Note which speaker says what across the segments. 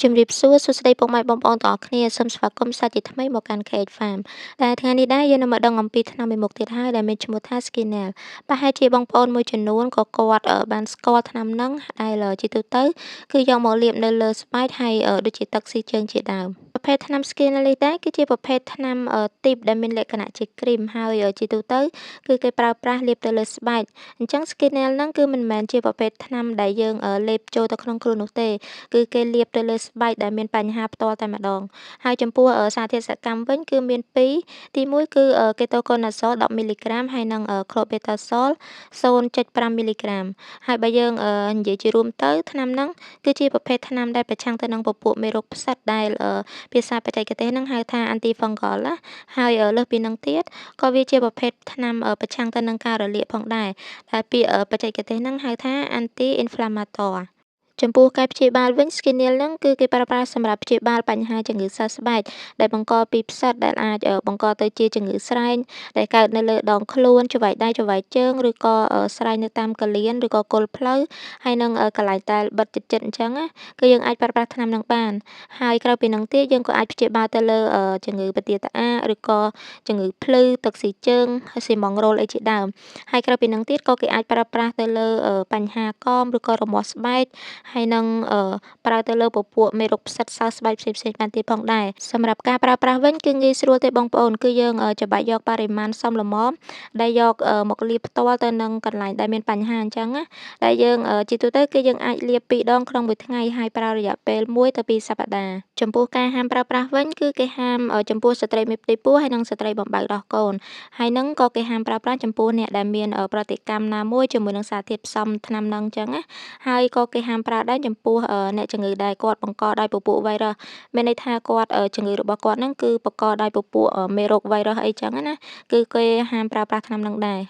Speaker 1: ជំរាបសួរសួស្តីពុកម៉ែបងប្អូនទាំងអស់គ្នាសូមស្វាគមន៍សាជាថ្មីមកកាន់ KH Farm ដែលថ្ងៃនេះដែរយើងនឹងមកដឹងអំពីថ្នាំមួយមុខទៀតហើយដែលមានឈ្មោះថា Skinel ប្រហែលជាបងប្អូនមួយចំនួនក៏គាត់បានស្គាល់ថ្នាំហ្នឹងដែលជាទូទៅគឺយកមកលាបនៅលើស្បែកហើយដូចជាទឹកស៊ីជើងជាដើមប្រភេទថ្នាំ Skinel នេះដែរគឺជាប្រភេទថ្នាំទីបដែលមានលក្ខណៈជាគ្រីមហើយជាទូទៅគឺគេប្រើប្រាស់លាបទៅលើស្បែកអញ្ចឹង Skinel ហ្នឹងគឺមិនមែនជាប្រភេទថ្នាំដែលយើងលេបចូលទៅក្នុងខ្លួននោះទេ គឺគេលាបទៅលើស្បែកដែលមានបញ្ហាផ្ទាល់តែម្ដងហើយចំពោះសារធាតុសកម្មវិញគឺមាន2ទី1គឺKetoconazole 10មីលីក្រាមហើយនិងClobetasol 0.5មីលីក្រាមហើយបើយើងនិយាយជារួមទៅថ្នាំហ្នឹងគឺជាប្រភេទថ្នាំដែលប្រឆាំងទៅនឹងពពួកមេរោគផ្សិតដែលភាសាបច្ចេកទេសហ្នឹងហៅថា Antifungal ណាហើយលើសពីហ្នឹងទៀតក៏វាជាប្រភេទថ្នាំប្រឆាំងទៅនឹងការរលាកផងដែរដែលពាក្យបច្ចេកទេសហ្នឹងហៅថា Anti-inflammatoire ចំពោះការព្យាបាលវិញ Skinel ហ្នឹងគឺគេប្រើប្រាស់សម្រាប់ព្យាបាលបញ្ហាជំងឺសើស្បែកដែលបង្កពីផ្សិតដែលអាចបង្កទៅជាជំងឺស្រែងដែលកើតនៅលើដងខ្លួន ច្រវាយដៃ ច្រវាយជើងឬក៏ស្រែងនៅតាមកលៀនឬក៏គល់ផ្លូវហើយនិងកន្លែងដែលបិទជិតៗអញ្ចឹងណាគឺយើងអាចប្រើប្រាស់ថ្នាំហ្នឹងបានហើយក្រៅពីហ្នឹងទៀតយើងក៏អាចព្យាបាលទៅលើជំងឺបទាតាអាឬក៏ជំងឺភ្លឺទឹកស៊ីជើងហើយស៊ីម៉ង់រ៉ូលអីជាដើមហើយក្រៅពីហ្នឹងទៀតក៏គេអាចប្រើប្រាស់ទៅលើបញ្ហាកមឬក៏រមាស់ស្បែក ហើយនឹងប្រើទៅលើពពួកមេរោគផ្សិតសើស្បែកផ្សេងៗបានទៀតផងដែរសម្រាប់ការប្រើប្រាស់វិញគឺងាយស្រួលទេបងប្អូនគឺយើងច្របាច់យកបរិមាណសមល្មមដែលយកមកលាបផ្ទាល់ទៅនឹងកន្លែងដែលមានបញ្ហាអញ្ចឹងណាដែលយើងជាទូទៅគឺយើងអាចលាប2ដងក្នុងមួយថ្ងៃហើយប្រើរយៈពេល1ទៅ2សប្តាហ៍ចំពោះការហាមប្រើប្រាស់វិញគឺគេហាមចំពោះស្ត្រីមានផ្ទៃពោះហើយនិងស្ត្រីបំបៅដោះកូនហើយនឹងក៏គេហាមប្រើប្រាស់ចំពោះអ្នកដែលមានប្រតិកម្មណាមួយជាមួយនឹងសារធាតុផ្សំថ្នាំហ្នឹងអញ្ចឹងណា ហើយក៏គេហាមប្រើដែរចំពោះអ្នកជំងឺដែលគាត់បង្កដោយពពួកវីរុសមានន័យថាគាត់ជំងឺរបស់គាត់ហ្នឹងគឺបង្កដោយពពួកមេរោគវីរុសអីចឹងណាគឺគេហាមប្រើប្រាស់ថ្នាំហ្នឹងដែរ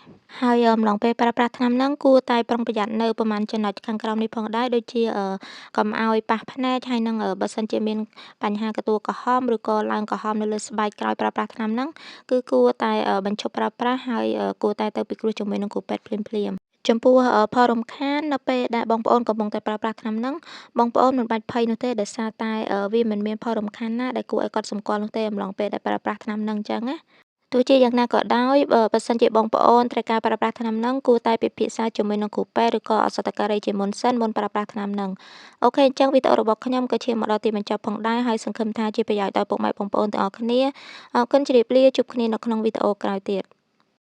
Speaker 1: ហើយអំឡុងពេលប្រើប្រាស់ថ្នាំហ្នឹងគួរតែប្រុងប្រយ័ត្ននៅប្រមាណចំណុចខាងក្រោមនេះផងដែរដូចជាកុំឲ្យប៉ះភ្នែកហើយនឹងបើសិនជាមានបញ្ហាកទួលក្រហមឬក៏ឡើងក្រហមនៅលើស្បែកក្រោយប្រើប្រាស់ថ្នាំហ្នឹងគឺគួរតែបញ្ឈប់ប្រើប្រាស់ហើយគួរតែទៅពិគ្រោះជាមួយនឹងគ្រូពេទ្យភ្លាមៗ ចំពោះផលរំខាននៅពេលដែលបងប្អូនកំពុងតែប្រើប្រាស់ថ្នាំហ្នឹងបងប្អូនមិនបាច់ភ័យនោះទេដោយសារតែវាមិនមានផលរំខានណាដែលគួរឲ្យកត់សម្គាល់នោះទេអំឡុងពេលដែលប្រើប្រាស់ថ្នាំហ្នឹងអញ្ចឹងណាទោះជាយ៉ាងណាក៏ដោយបើសិនជាបងប្អូនត្រូវការប្រើប្រាស់ថ្នាំហ្នឹងគួរតែពិភាក្សាជាមួយនឹងគ្រូពេទ្យឬក៏ឱសថការីជាមុនសិនមុនប្រើប្រាស់ថ្នាំហ្នឹងអូខេអញ្ចឹងវីដេអូរបស់ខ្ញុំក៏ឈានមកដល់ទីបញ្ចប់ផងដែរហើយសង្ឃឹមថាជាប្រយោជន៍ដល់ពុកម៉ែបងប្អូនទាំងអស់គ្នាអរគុណជម្រាបលាជួបគ្នានៅក្នុងវីដេអូក្រោយទៀត